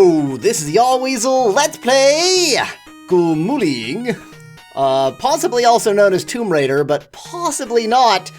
Hello, this is Yahweasel. Let's play Gulmuling. Possibly also known as Tomb Raider, but possibly not.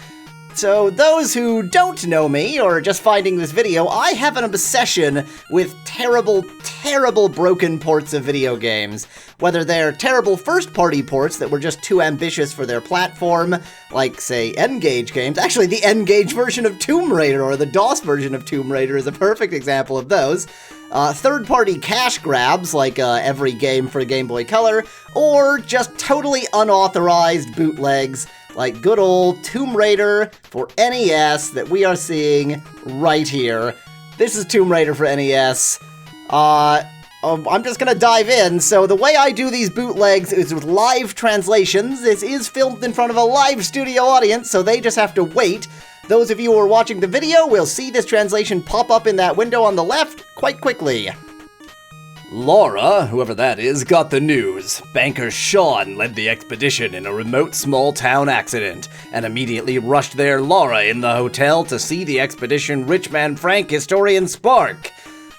So those who don't know me, or are just finding this video, I have an obsession with terrible, terrible broken ports of video games. Whether they're terrible first-party ports that were just too ambitious for their platform, like, say, N-Gage games. Actually, the N-Gage version of Tomb Raider, or the DOS version of Tomb Raider, is a perfect example of those. Third-party cash grabs, like every game for Game Boy Color, or just totally unauthorized bootlegs, like good old Tomb Raider for NES that we are seeing right here. This is Tomb Raider for NES. I'm just gonna dive in. So the way I do these bootlegs is with live translations. This is filmed in front of a live studio audience, so they just have to wait. Those of you who are watching the video will see this translation pop up in that window on the left quite quickly. Lara, whoever that is, got the news. Banker Sean led the expedition in a remote small town accident, and immediately rushed their Lara in the hotel to see the expedition rich man Frank historian Spark.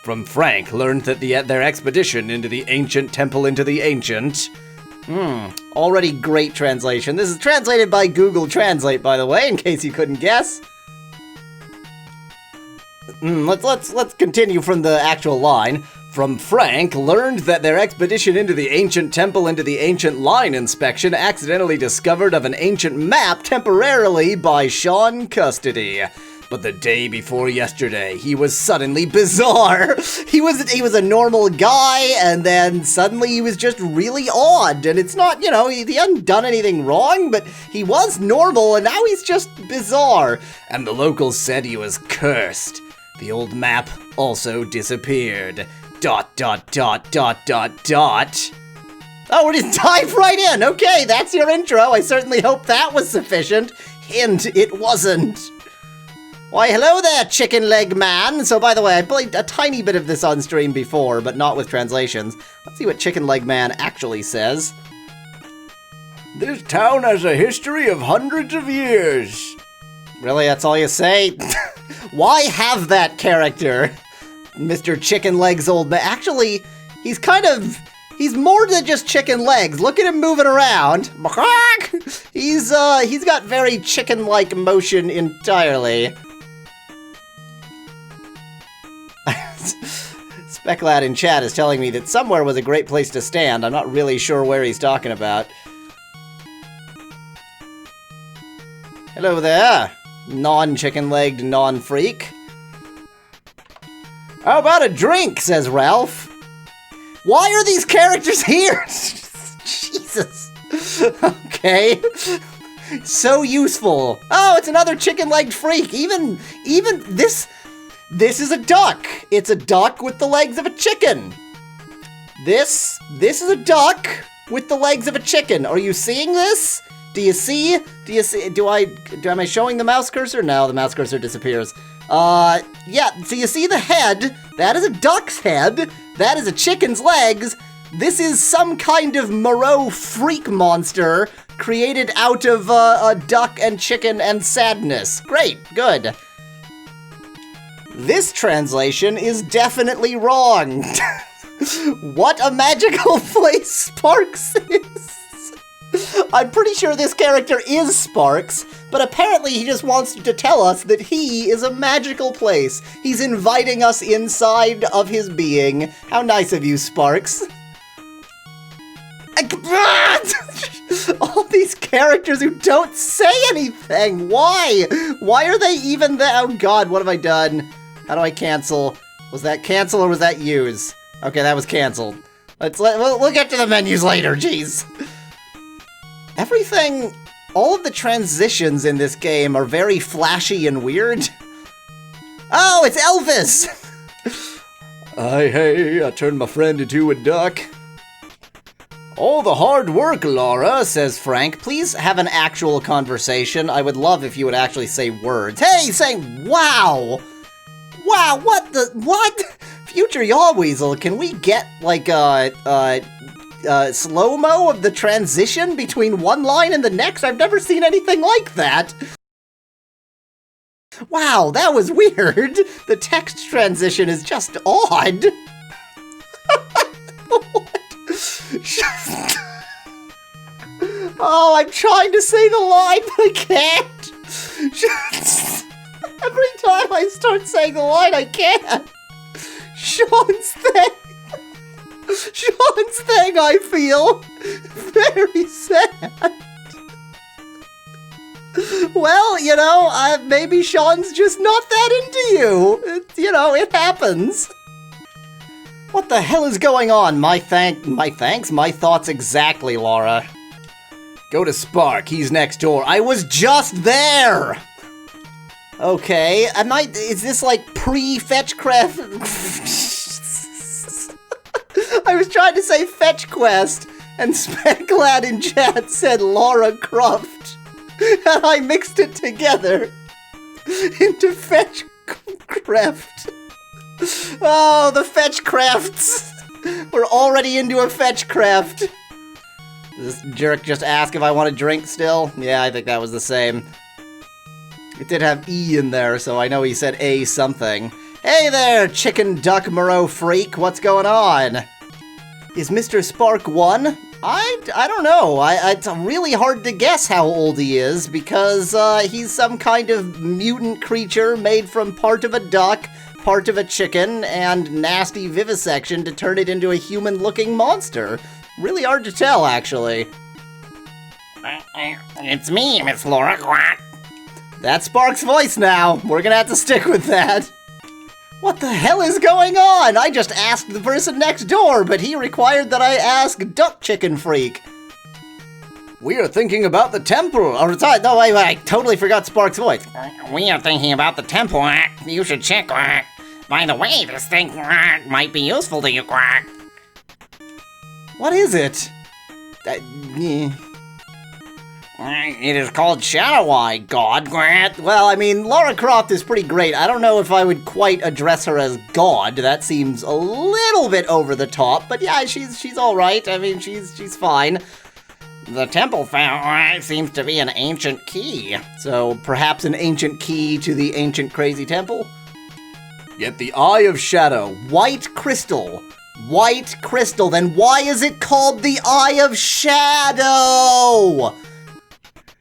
From Frank, learned that their expedition into the ancient temple into the ancient... Already great translation. This is translated by Google Translate, by the way, in case you couldn't guess. Let's continue from the actual line. From Frank, learned that their expedition into the ancient temple into the ancient line inspection accidentally discovered of an ancient map temporarily by Sean Custody. But the day before yesterday, he was suddenly bizarre. He was a normal guy, and then suddenly he was just really odd. And it's not, you know, he hadn't done anything wrong, but he was normal, and now he's just bizarre. And the locals said he was cursed. The old map also disappeared. ... Oh, we're just dive right in. Okay, that's your intro. I certainly hope that was sufficient. Hint, it wasn't. Why, hello there, chicken leg man. So, by the way, I played a tiny bit of this on stream before, but not with translations. Let's see what chicken leg man actually says. This town has a history of hundreds of years. Really, that's all you say? Why have that character? Mr. Chicken Legs old man. Actually, he's more than just chicken legs. Look at him moving around. He's got very chicken-like motion entirely. Speclad in chat is telling me that somewhere was a great place to stand. I'm not really sure where he's talking about. Hello there, non-chicken-legged non-freak. How about a drink, says Ralph. Why are these characters here? Jesus. Okay. So useful. Oh, it's another chicken-legged freak. Even this is a duck. It's a duck with the legs of a chicken. This is a duck with the legs of a chicken. Are you seeing this? Do you see? Am I showing the mouse cursor? No, the mouse cursor disappears. Yeah, so you see the head? That is a duck's head. That is a chicken's legs. This is some kind of Moreau freak monster created out of a duck and chicken and sadness. Great, good. This translation is definitely wrong. What a magical place Sparks is. I'm pretty sure this character is Sparks, but apparently he just wants to tell us that he is a magical place. He's inviting us inside of his being. How nice of you, Sparks. All these characters who don't say anything. Why? Why are they even there? Oh god, what have I done? How do I cancel? Was that cancel or was that use? Okay, that was canceled. We'll get to the menus later, jeez. Everything, all of the transitions in this game are very flashy and weird. Oh, it's Elvis! Hey, I turned my friend into a duck. All the hard work, Lara, says Frank. Please have an actual conversation. I would love if you would actually say words. Hey, say wow! Wow, what? Future Yahweasel, can we get, like, slow-mo of the transition between one line and the next? I've never seen anything like that. Wow, that was weird. The text transition is just odd. Oh, I'm trying to say the line, but I can't. Every time I start saying the line, I can't. Sean's thing. Sean's thing, I feel very sad. Well, you know, maybe Sean's just not that into you. It happens. What the hell is going on? My thoughts exactly, Lara. Go to Spark, he's next door. I was just there! Okay, is this like pre-Fetchcraft? I was trying to say Fetch Quest, and Specklad in chat said Lara Croft, and I mixed it together into Fetchcraft. Oh, the Fetchcrafts! We're already into a Fetchcraft. This jerk just asked if I want a drink still? Yeah, I think that was the same. It did have E in there, so I know he said A something. Hey there, chicken duck Moreau freak, what's going on? Is Mr. Spark 1? I don't know. It's really hard to guess how old he is, because he's some kind of mutant creature made from part of a duck, part of a chicken, and nasty vivisection to turn it into a human-looking monster. Really hard to tell, actually. It's me, Miss Lara Croft. That's Spark's voice now. We're gonna have to stick with that. What the hell is going on? I just asked the person next door, but he required that I ask Duck Chicken Freak. We are thinking about the temple. Oh, sorry, no, wait, I totally forgot Spark's voice. We are thinking about the temple. You should check. By the way, this thing might be useful to you. What is it? It is called Shadow Eye, God. Well, I mean, Lara Croft is pretty great. I don't know if I would quite address her as God. That seems a little bit over the top, but yeah, she's all right. I mean, she's fine. The temple found seems to be an ancient key. So perhaps an ancient key to the ancient crazy temple? Yet the Eye of Shadow. White crystal. White crystal. Then why is it called the Eye of Shadow?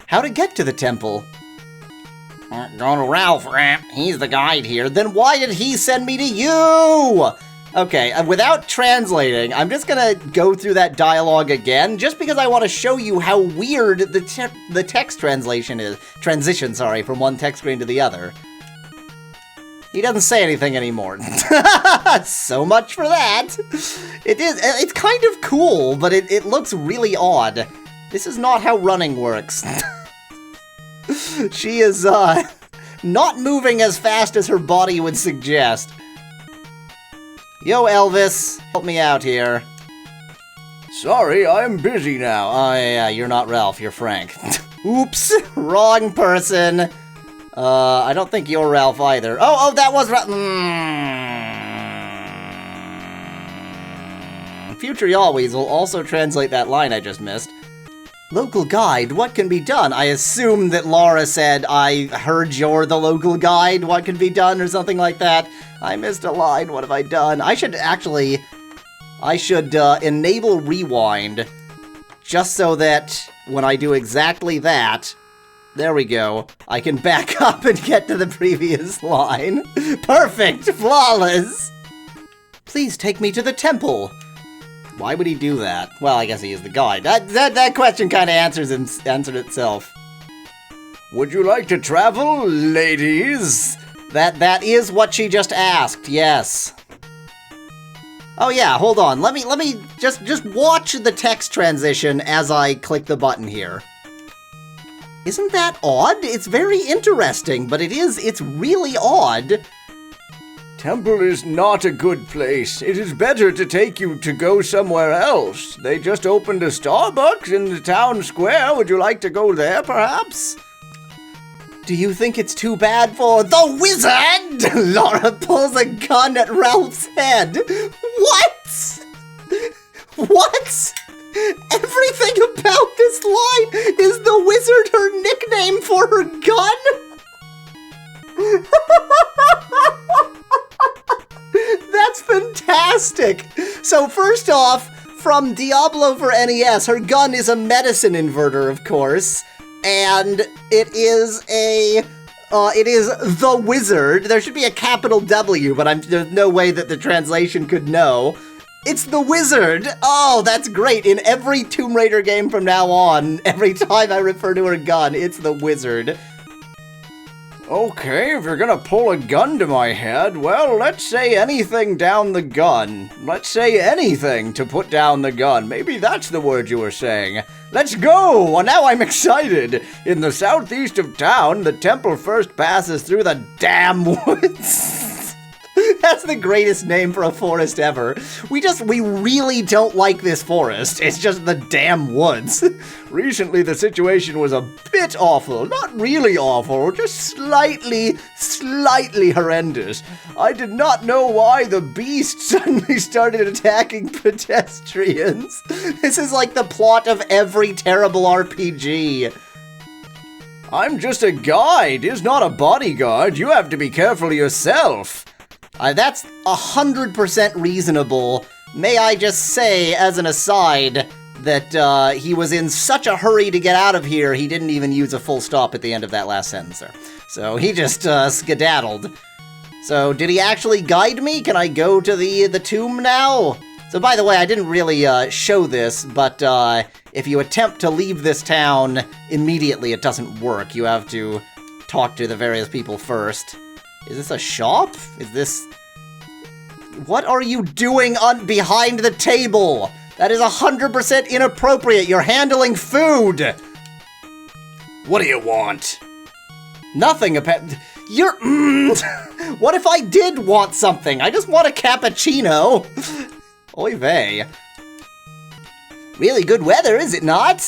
How to get to the temple? Go to Ralph. He's the guide here. Then why did he send me to you? Okay, without translating, I'm just gonna go through that dialogue again, just because I want to show you how weird the text transition is from one text screen to the other. He doesn't say anything anymore. So much for that. It's kind of cool, but it looks really odd. This is not how running works. She is, not moving as fast as her body would suggest. Yo, Elvis, help me out here. Sorry, I'm busy now. Oh, yeah, you're not Ralph, you're Frank. Oops, wrong person. I don't think you're Ralph either. Oh, that was Ralph. Future Yahweasel will also translate that line I just missed. Local guide, what can be done? I assume that Lara said, I heard you're the local guide, what can be done, or something like that. I missed a line, what have I done? I should enable rewind, just so that when I do exactly that, there we go, I can back up and get to the previous line. Perfect! Flawless! Please take me to the temple. Why would he do that? Well, I guess he is the guide. That question kind of answered itself. Would you like to travel, ladies? That is what she just asked, yes. Oh yeah, hold on. Let me just watch the text transition as I click the button here. Isn't that odd? It's very interesting, but it's really odd. Temple is not a good place. It is better to take you to go somewhere else. They just opened a Starbucks in the town square. Would you like to go there, perhaps? Do you think it's too bad for the wizard? Lara pulls a gun at Ralph's head. What? What? Everything about this line is the wizard her nickname for her gun? That's fantastic. So first off, from Diablo for NES. Her gun is a medicine inverter, of course, and it is the wizard. There should be a capital W, but there's no way that the translation could know. It's the wizard! Oh, that's great. In every Tomb Raider game from now on, every time I refer to her gun, it's the wizard. Okay, if you're gonna pull a gun to my head, well, let's say anything down the gun. Let's say anything to put down the gun. Maybe that's the word you were saying. Let's go! Well, now I'm excited. In the southeast of town, the temple first passes through the damn woods. That's the greatest name for a forest ever. We really don't like this forest. It's just the damn woods. Recently, the situation was a bit awful. Not really awful, just slightly horrendous. I did not know why the beast suddenly started attacking pedestrians. This is like the plot of every terrible RPG. I'm just a guide. He's not a bodyguard. You have to be careful yourself. That's 100% reasonable. May I just say, as an aside, that he was in such a hurry to get out of here, he didn't even use a full stop at the end of that last sentence there. So he just skedaddled. So did he actually guide me? Can I go to the tomb now? So by the way, I didn't really show this, but if you attempt to leave this town immediately, it doesn't work. You have to talk to the various people first. Is this a shop? Is this... What are you doing behind the table? That is 100% inappropriate. You're handling food. What do you want? Nothing. You're... What if I did want something? I just want a cappuccino. Oy vey. Really good weather, is it not?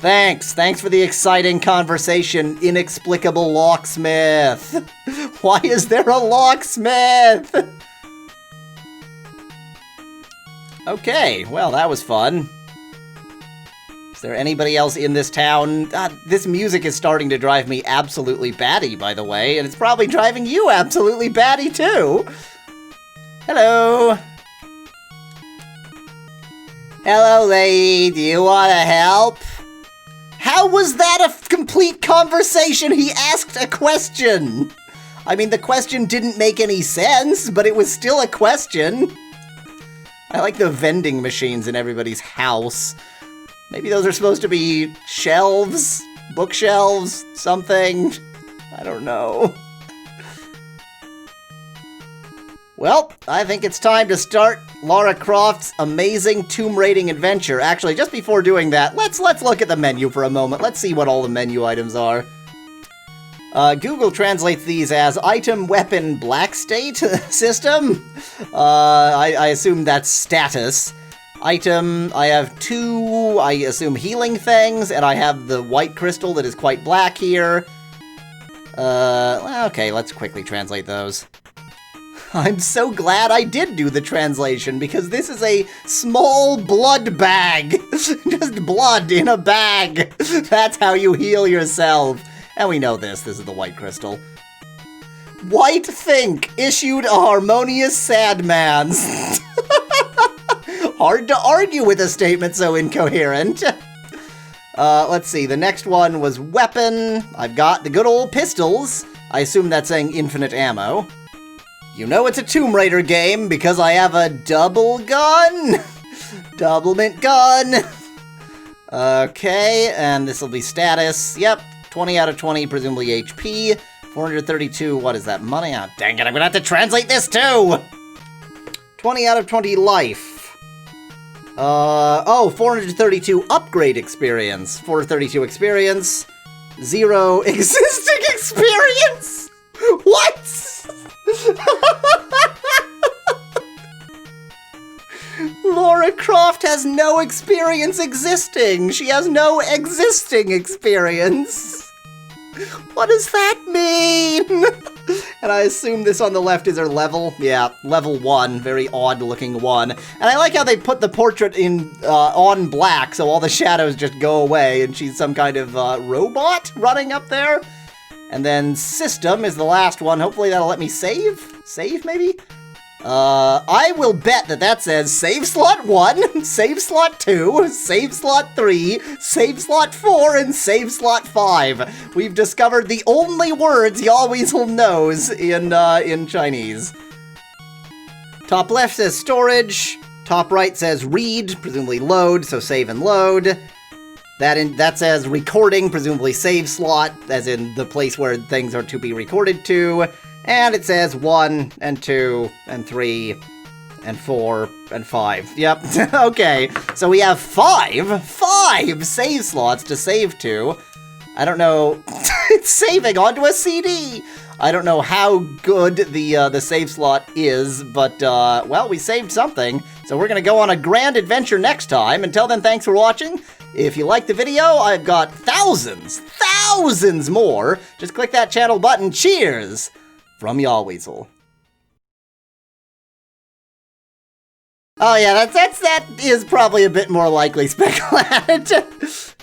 Thanks for the exciting conversation, inexplicable locksmith. Why is there a locksmith? Okay, well, that was fun. Is there anybody else in this town? This music is starting to drive me absolutely batty, by the way, and it's probably driving you absolutely batty, too. Hello. Hello, lady. Do you want to help? How was that a complete conversation? He asked a question. I mean, the question didn't make any sense, but it was still a question. I like the vending machines in everybody's house. Maybe those are supposed to be shelves, bookshelves, something. I don't know. Well, I think it's time to start Lara Croft's amazing tomb raiding adventure. Actually, just before doing that, let's look at the menu for a moment. Let's see what all the menu items are. Google translates these as item, weapon, black state system. I assume that's status. Item, I have 2, I assume healing things, and I have the white crystal that is quite black here. Okay, let's quickly translate those. I'm so glad I did do the translation, because this is a small blood bag. Just blood in a bag. That's how you heal yourself. And we know this is the white crystal. White Think issued a harmonious sad man's. Hard to argue with a statement so incoherent. Let's see, the next one was weapon. I've got the good old pistols. I assume that's saying infinite ammo. You know it's a Tomb Raider game because I have a double gun. Doublemint gun. Okay, and this will be status. Yep, 20 out of 20, presumably HP. 432, what is that, money? Oh, dang it, I'm gonna have to translate this too! 20 out of 20 life. 432 upgrade experience. 432 experience. 0 existing experience! What?! Lara Croft has no experience existing. She has no existing experience. What does that mean? And I assume this on the left is her level. Yeah, level 1. Very odd looking 1. And I like how they put the portrait in on black so all the shadows just go away and she's some kind of robot running up there. And then system is the last one. Hopefully that'll let me save? Save, maybe? I will bet that says save slot 1, save slot 2, save slot 3, save slot 4, and save slot 5. We've discovered the only words Yahweasel knows in Chinese. Top left says storage. Top right says read, presumably load, so save and load. That says recording, presumably save slot, as in the place where things are to be recorded to. And it says 1, and 2, and 3, and 4, and 5. Yep, okay. So we have 5 save slots to save to. I don't know, it's saving onto a CD! I don't know how good the save slot is, but, well, we saved something. So we're gonna go on a grand adventure next time. Until then, thanks for watching. If you liked the video, I've got thousands more. Just click that channel button. Cheers! From Yahweasel. Oh yeah, that is probably a bit more likely, Speculat.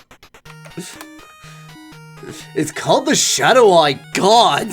It's called the Shadow Eye God.